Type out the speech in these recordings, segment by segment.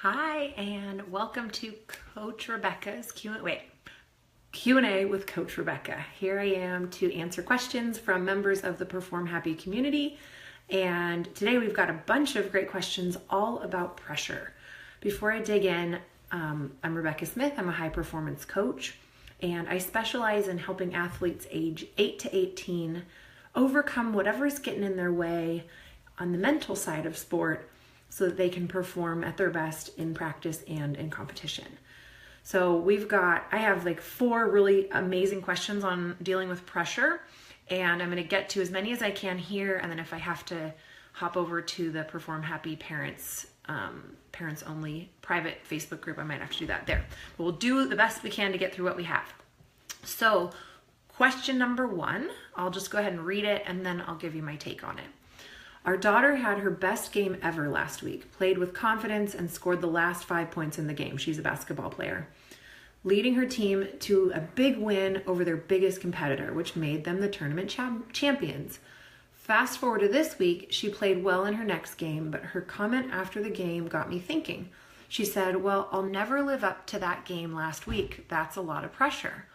Hi, and welcome to Coach Rebecca's Q&A with Coach Rebecca. Here I am to answer questions from members of the Perform Happy community. And today we've got a bunch of great questions all about pressure. Before I dig in, I'm Rebecca Smith. I'm a high performance coach, and I specialize in helping athletes age 8 to 18 overcome whatever's getting in their way on the mental side of sport, so that they can perform at their best in practice and in competition. So I have like 4 really amazing questions on dealing with pressure, and I'm going to get to as many as I can here, and then if I have to hop over to the Perform Happy parents only private Facebook group, I might have to do that there. But we'll do the best we can to get through what we have. So question number 1, I'll just go ahead and read it and then I'll give you my take on it. Our daughter had her best game ever last week, played with confidence, and scored the last 5 points in the game. She's a basketball player, leading her team to a big win over their biggest competitor, which made them the tournament champions. Fast forward to this week, she played well in her next game, but her comment after the game got me thinking. She said, "Well, I'll never live up to that game last week. That's a lot of pressure."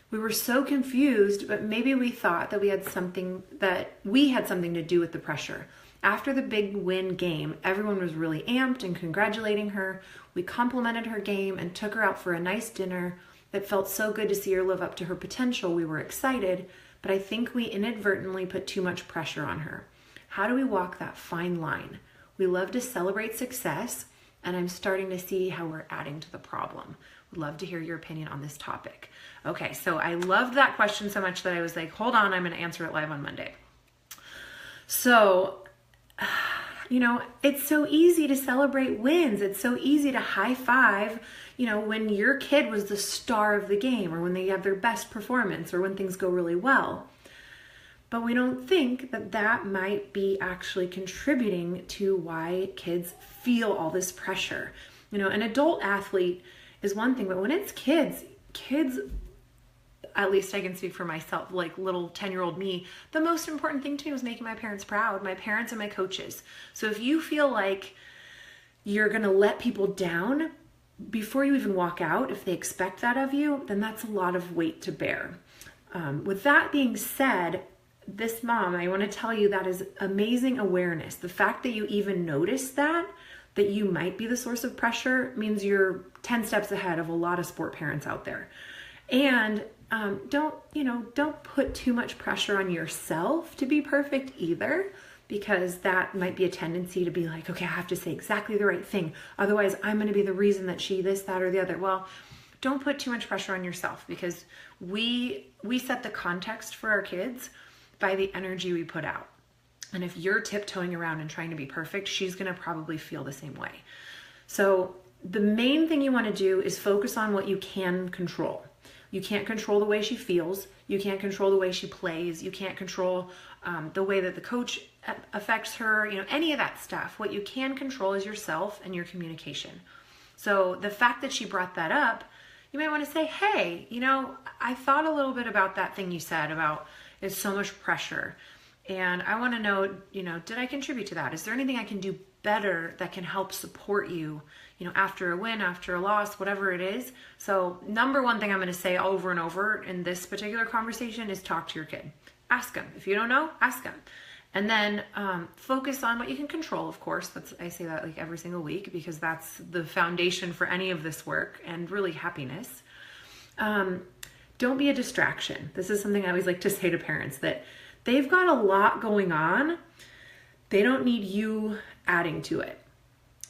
We were so confused, but maybe we thought that we had something to do with the pressure. After the big win game, everyone was really amped and congratulating her. We complimented her game and took her out for a nice dinner. It felt so good to see her live up to her potential. We were excited, but I think we inadvertently put too much pressure on her. How do we walk that fine line? We love to celebrate success, and I'm starting to see how we're adding to the problem. Would love to hear your opinion on this topic. Okay, so I loved that question so much that I was like, hold on, I'm going to answer it live on Monday. So, it's so easy to celebrate wins. It's so easy to high five, when your kid was the star of the game, or when they have their best performance, or when things go really well. But we don't think that that might be actually contributing to why kids feel all this pressure. An adult athlete is one thing, but when it's kids, at least I can speak for myself, like little 10-year-old me, the most important thing to me was making my parents proud, my parents and my coaches. So if you feel like you're going to let people down before you even walk out, if they expect that of you, then that's a lot of weight to bear. With that being said, this mom, I want to tell you that is amazing awareness. The fact that you even notice that you might be the source of pressure means you're 10 steps ahead of a lot of sport parents out there. And don't put too much pressure on yourself to be perfect either, because that might be a tendency to be like, okay, I have to say exactly the right thing. Otherwise, I'm going to be the reason that she this, that, or the other. Well, don't put too much pressure on yourself, because we set the context for our kids by the energy we put out. And if you're tiptoeing around and trying to be perfect, she's going to probably feel the same way. So the main thing you want to do is focus on what you can control. You can't control the way she feels. You can't control the way she plays. You can't control the way that the coach affects her, any of that stuff. What you can control is yourself and your communication. So the fact that she brought that up, you might want to say, hey, I thought a little bit about that thing you said about it's so much pressure. And I want to know, did I contribute to that? Is there anything I can do better that can help support you, after a win, after a loss, whatever it is? So number one thing I'm going to say over and over in this particular conversation is talk to your kid. Ask them. If you don't know, ask them. And then focus on what you can control, of course. I say that like every single week, because that's the foundation for any of this work and really happiness. Don't be a distraction. This is something I always like to say to parents, that they've got a lot going on. They don't need you adding to it.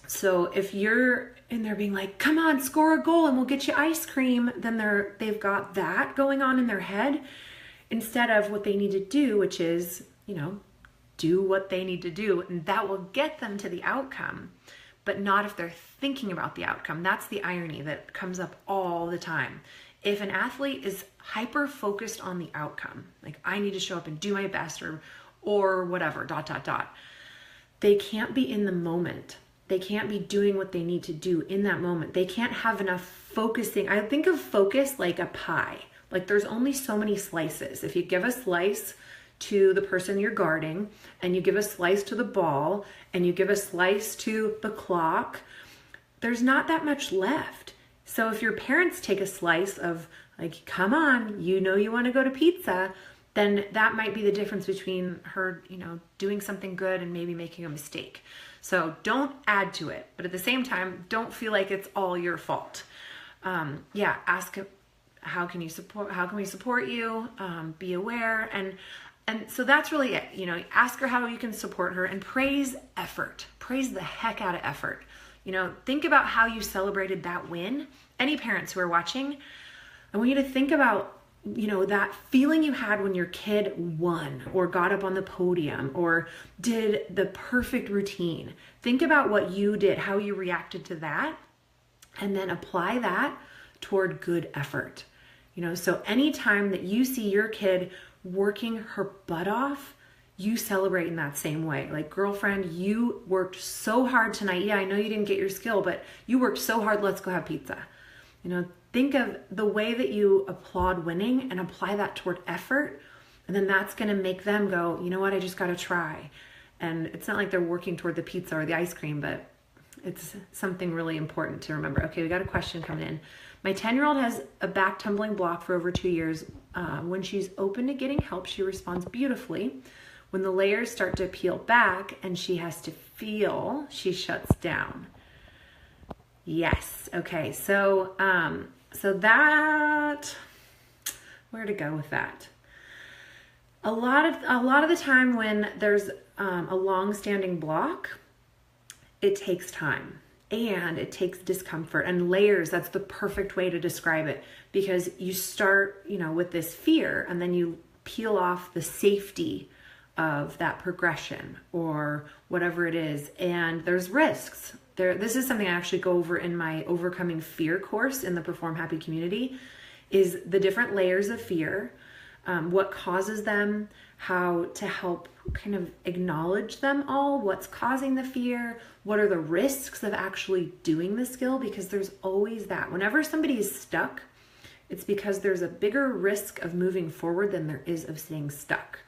So if you're in there being like, come on, score a goal and we'll get you ice cream, then they've got that going on in their head, instead of what they need to do, which is, do what they need to do. And that will get them to the outcome, but not if they're thinking about the outcome. That's the irony that comes up all the time. If an athlete is hyper focused on the outcome, like I need to show up and do my best or whatever, ... they can't be in the moment. They can't be doing what they need to do in that moment. They can't have enough focusing. I think of focus like a pie. Like there's only so many slices. If you give a slice to the person you're guarding, and you give a slice to the ball, and you give a slice to the clock, there's not that much left. So if your parents take a slice of like, come on, you know you want to go to pizza, then that might be the difference between her, doing something good and maybe making a mistake. So don't add to it, but at the same time, don't feel like it's all your fault. Ask how can we support you? Be aware, and so that's really it. Ask her how you can support her, and praise effort. Praise the heck out of effort. Think about how you celebrated that win. Any parents who are watching, I want you to think about, that feeling you had when your kid won or got up on the podium or did the perfect routine. Think about what you did, how you reacted to that, and then apply that toward good effort. So anytime that you see your kid working her butt off, you celebrate in that same way. Like, girlfriend, you worked so hard tonight. Yeah, I know you didn't get your skill, but you worked so hard. Let's go have pizza. Think of the way that you applaud winning and apply that toward effort. And then that's going to make them go, you know what, I just got to try. And it's not like they're working toward the pizza or the ice cream, but it's something really important to remember. Okay, we got a question coming in. My 10-year-old has a back tumbling block for over 2 years. When she's open to getting help, she responds beautifully. When the layers start to peel back and she has to feel, she shuts down. Yes. Okay. So that, where to go with that? A lot of the time when there's a long-standing block, it takes time and it takes discomfort and layers. That's the perfect way to describe it, because you start, with this fear, and then you peel off the safety of that progression or whatever it is. And there's risks. This is something I actually go over in my Overcoming Fear course in the Perform Happy community, is the different layers of fear, what causes them, how to help kind of acknowledge them all, what's causing the fear, what are the risks of actually doing the skill, because there's always that. Whenever somebody is stuck, it's because there's a bigger risk of moving forward than there is of staying stuck.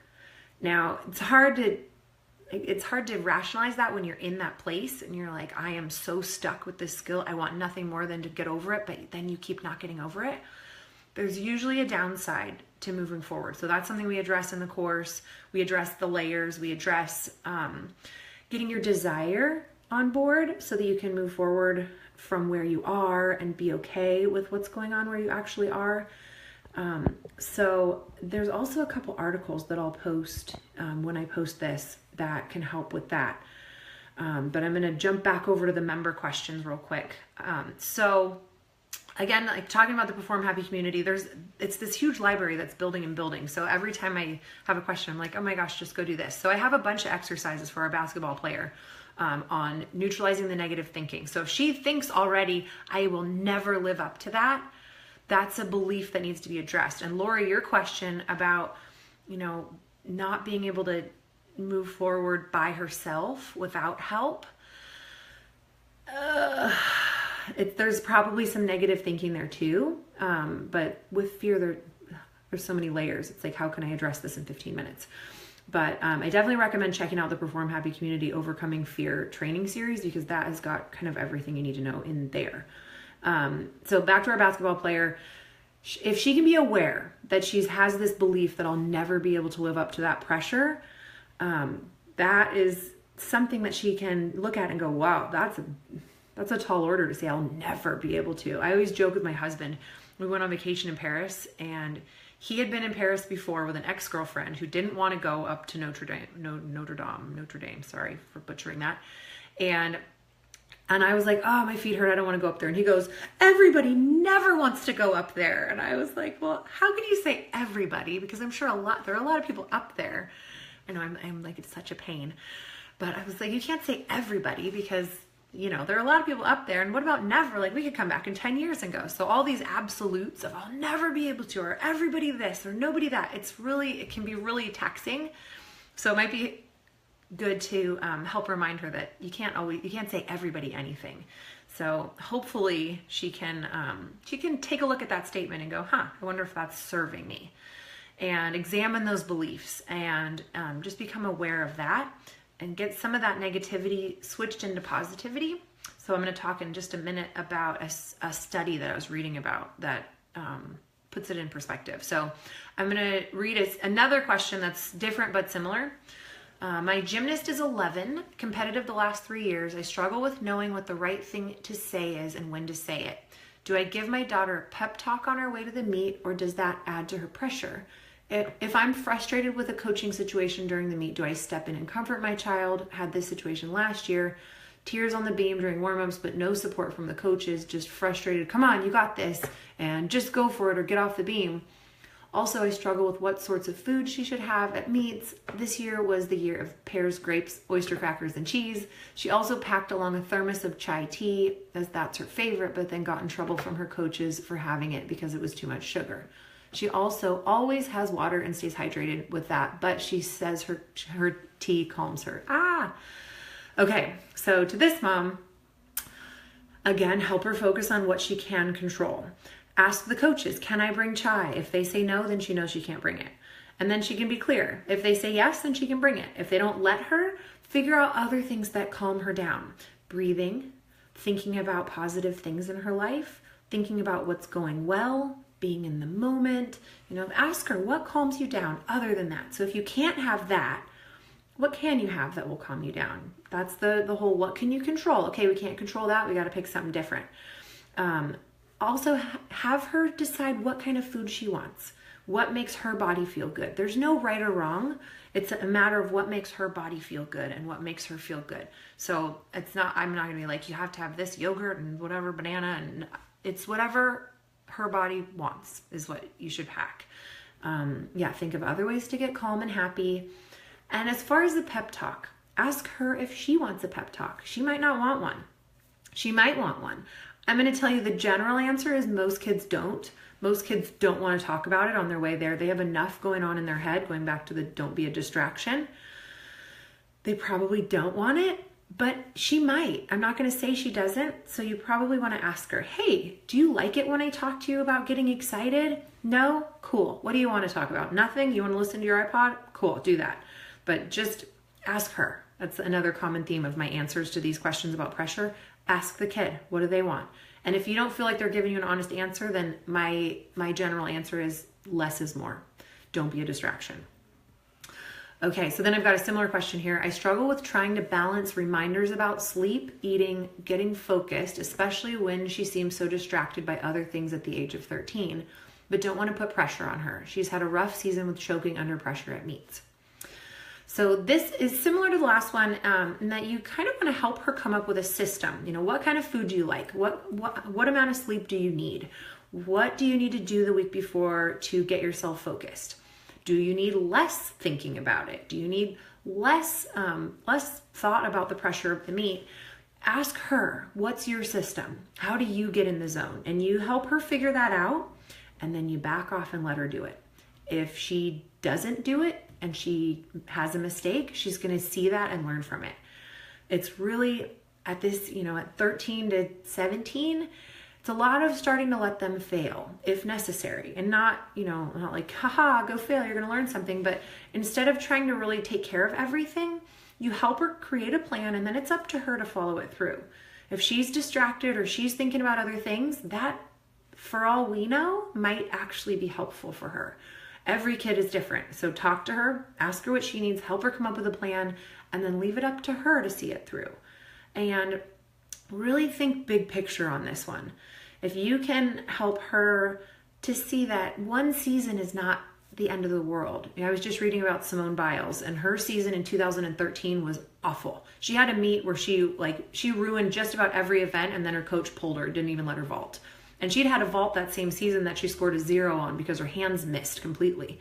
Now, it's hard to rationalize that when you're in that place and you're like, I am so stuck with this skill. I want nothing more than to get over it, but then you keep not getting over it. There's usually a downside to moving forward. So that's something we address in the course. We address the layers. We address getting your desire on board so that you can move forward from where you are and be okay with what's going on where you actually are. So there's also a couple articles that I'll post when I post this that can help with that. But I'm going to jump back over to the member questions real quick. So again, like talking about the Perform Happy community, it's this huge library that's building and building. So every time I have a question, I'm like, oh my gosh, just go do this. So I have a bunch of exercises for our basketball player on neutralizing the negative thinking. So if she thinks already, I will never live up to that, that's a belief that needs to be addressed. And Lori, your question about, not being able to move forward by herself without help, there's probably some negative thinking there too. But with fear, there's so many layers. It's like, how can I address this in 15 minutes? But I definitely recommend checking out the Perform Happy Community Overcoming Fear training series, because that has got kind of everything you need to know in there. So back to our basketball player. If she can be aware that she has this belief that I'll never be able to live up to that pressure, that is something that she can look at and go, wow, that's a tall order to say I'll never be able to. I always joke with my husband. We went on vacation in Paris, and he had been in Paris before with an ex-girlfriend who didn't want to go up to Notre Dame, sorry for butchering that. And I was like, oh, my feet hurt. I don't want to go up there. And he goes, everybody never wants to go up there. And I was like, well, how can you say everybody? Because I'm sure there are a lot of people up there. I know I'm like, it's such a pain. But I was like, you can't say everybody, because, there are a lot of people up there. And what about never? Like, we could come back in 10 years and go. So all these absolutes of I'll never be able to, or everybody this, or nobody that, it can be really taxing. So it might be good to help remind her that you can't say everybody anything. So hopefully she can take a look at that statement and go, I wonder if that's serving me, and examine those beliefs and just become aware of that and get some of that negativity switched into positivity. So I'm going to talk in just a minute about a study that I was reading about that puts it in perspective. So I'm going to read another question that's different but similar. My gymnast is 11, competitive the last 3 years. I struggle with knowing what the right thing to say is and when to say it. Do I give my daughter a pep talk on her way to the meet, or does that add to her pressure? If I'm frustrated with a coaching situation during the meet, do I step in and comfort my child? Had this situation last year. Tears on the beam during warm-ups, but no support from the coaches, just frustrated. Come on, you got this, and just go for it or get off the beam. Also, I struggle with what sorts of food she should have at meets. This year was the year of pears, grapes, oyster crackers, and cheese. She also packed along a thermos of chai tea, as that's her favorite, but then got in trouble from her coaches for having it because it was too much sugar. She also always has water and stays hydrated with that, but she says her tea calms her. Okay, so to this mom, again, help her focus on what she can control. Ask the coaches, can I bring chai? If they say no, then she knows she can't bring it. And then she can be clear. If they say yes, then she can bring it. If they don't let her, figure out other things that calm her down. Breathing, thinking about positive things in her life, thinking about what's going well, being in the moment. Ask her what calms you down other than that. So if you can't have that, what can you have that will calm you down? That's the whole, what can you control? Okay, we can't control that. We got to pick something different. Also, have her decide what kind of food she wants, what makes her body feel good. There's no right or wrong. It's a matter of what makes her body feel good and what makes her feel good. So I'm not going to be like, you have to have this yogurt and whatever banana, and it's whatever her body wants is what you should pack. Think of other ways to get calm and happy. And as far as the pep talk, ask her if she wants a pep talk. She might not want one. She might want one. I'm going to tell you the general answer is most kids don't. Most kids don't want to talk about it on their way there. They have enough going on in their head, going back to the don't be a distraction. They probably don't want it, but she might. I'm not going to say she doesn't. So you probably want to ask her, hey, do you like it when I talk to you about getting excited? No? Cool. What do you want to talk about? Nothing? You want to listen to your iPod? Cool, do that. But just ask her. That's another common theme of my answers to these questions about pressure. Ask the kid, what do they want? And if you don't feel like they're giving you an honest answer, then my general answer is less is more. Don't be a distraction. Okay, so then I've got a similar question here. I struggle with trying to balance reminders about sleep, eating, getting focused, especially when she seems so distracted by other things at the age of 13, but don't want to put pressure on her. She's had a rough season with choking under pressure at meets. So this is similar to the last one, in that you kind of want to help her come up with a system. What kind of food do you like? What amount of sleep do you need? What do you need to do the week before to get yourself focused? Do you need less thinking about it? Do you need less thought about the pressure of the meet? Ask her, what's your system? How do you get in the zone? And you help her figure that out, and then you back off and let her do it. If she doesn't do it, and she has a mistake, she's going to see that and learn from it. It's really at this, at 13 to 17, it's a lot of starting to let them fail if necessary, and not like, haha, go fail, you're going to learn something. But instead of trying to really take care of everything, you help her create a plan, and then it's up to her to follow it through. If she's distracted or she's thinking about other things, that, for all we know, might actually be helpful for her. Every kid is different. So talk to her, ask her what she needs, help her come up with a plan, and then leave it up to her to see it through. And really think big picture on this one. If you can help her to see that one season is not the end of the world. I was just reading about Simone Biles, and her season in 2013 was awful. She had a meet where she ruined just about every event, and then her coach pulled her, didn't even let her vault. And she'd had a vault that same season that she scored a 0 on because her hands missed completely.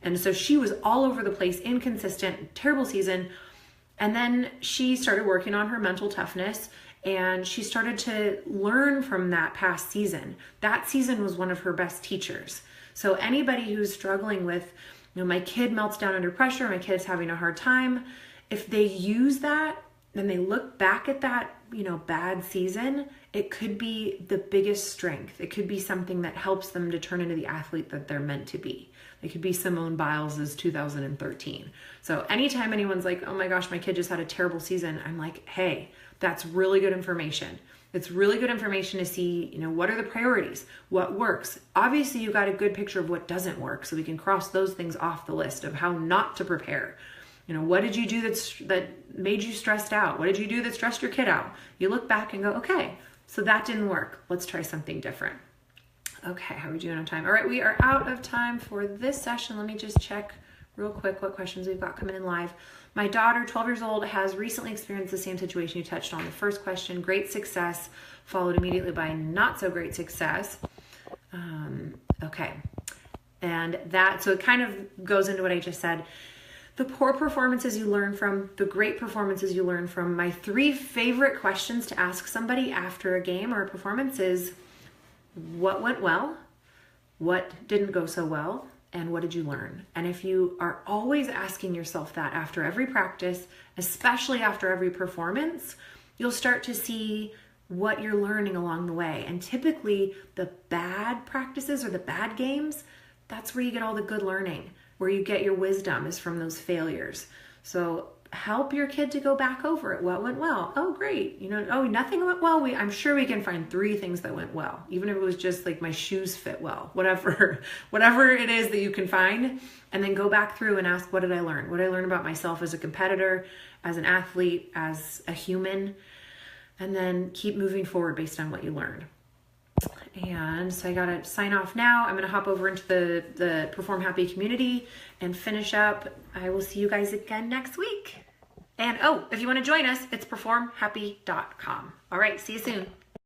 And so she was all over the place, inconsistent, terrible season. And then she started working on her mental toughness, and she started to learn from that past season. That season was one of her best teachers. So anybody who's struggling with, my kid melts down under pressure, my kid's having a hard time, if they use that, then they look back at that, bad season, it could be the biggest strength. It could be something that helps them to turn into the athlete that they're meant to be. It could be Simone Biles' 2013. So anytime anyone's like, oh my gosh, my kid just had a terrible season, I'm like, hey, That's really good information. It's really good information to see, what are the priorities? What works? Obviously, you got a good picture of what doesn't work, so we can cross those things off the list of how not to prepare. What did you do that made you stressed out? What did you do that stressed your kid out? You look back and go, okay, so that didn't work. Let's try something different. Okay, how are we doing on time? All right, we are out of time for this session. Let me just check real quick what questions we've got coming in live. My daughter, 12 years old, has recently experienced the same situation you touched on. The first question, great success, followed immediately by not so great success. Okay, and so it kind of goes into what I just said. The poor performances you learn from, the great performances you learn from. My 3 favorite questions to ask somebody after a game or a performance is, what went well? What didn't go so well? And what did you learn? And if you are always asking yourself that after every practice, especially after every performance, you'll start to see what you're learning along the way. And typically the bad practices or the bad games, that's where you get all the good learning, where you get your wisdom is from those failures. So help your kid to go back over it. What went well? Oh, great. Nothing went well. I'm sure we can find 3 things that went well, even if it was just like my shoes fit well, whatever it is that you can find, and then go back through and ask, what did I learn? What did I learn about myself as a competitor, as an athlete, as a human? And then keep moving forward based on what you learned. And so I got to sign off now. I'm going to hop over into the Perform Happy community and finish up. I will see you guys again next week. And if you want to join us, it's performhappy.com. All right, see you soon.